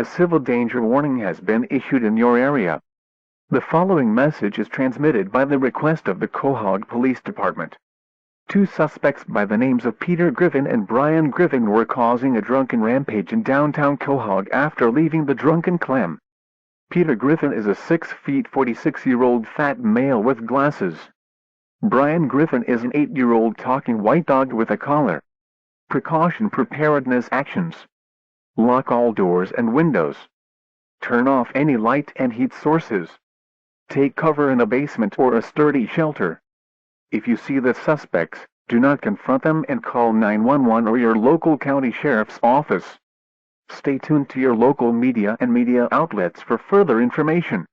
A civil danger warning has been issued in your area. The following message is transmitted by the request of the Quahog Police Department. Two suspects by the names of Peter Griffin and Brian Griffin were causing a drunken rampage in downtown Quahog after leaving the Drunkin Clam. Peter Griffin is a 6 feet 46-year-old fat male with glasses. Brian Griffin is an 8-year-old talking white dog with a collar. Precaution preparedness actions. Lock all doors and windows. Turn off any light and heat sources. Take cover in a basement or a sturdy shelter. If you see the suspects, do not confront them and call 911 or your local county sheriff's office. Stay tuned to your local media and media outlets for further information.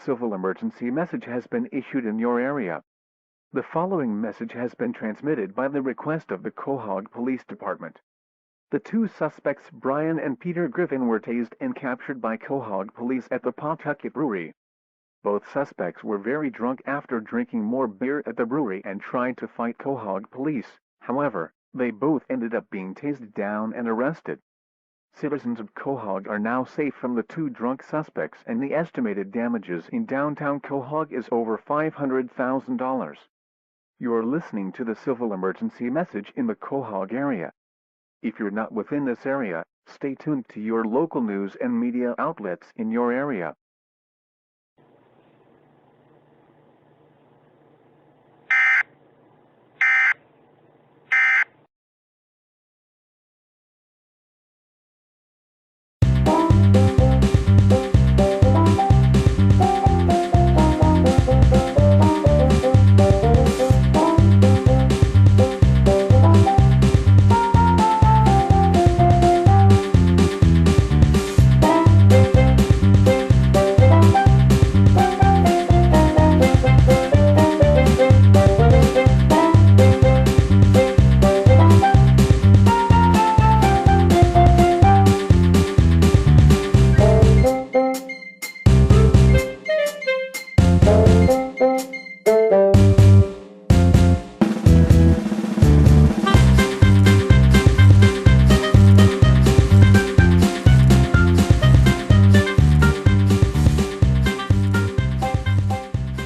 Civil emergency message has been issued in your area. The following message has been transmitted by the request of the Quahog Police Department. The two suspects, Brian and Peter Griffin, were tased and captured by Quahog police at the Pawtucket Brewery. Both suspects were very drunk after drinking more beer at the brewery and tried to fight Quahog police. However, they both ended up being tased down and arrested. Citizens of Quahog are now safe from the two drunk suspects, and the estimated damages in downtown Quahog is over $500,000. You are listening to the civil emergency message in the Quahog area. If you're not within this area, stay tuned to your local news and media outlets in your area.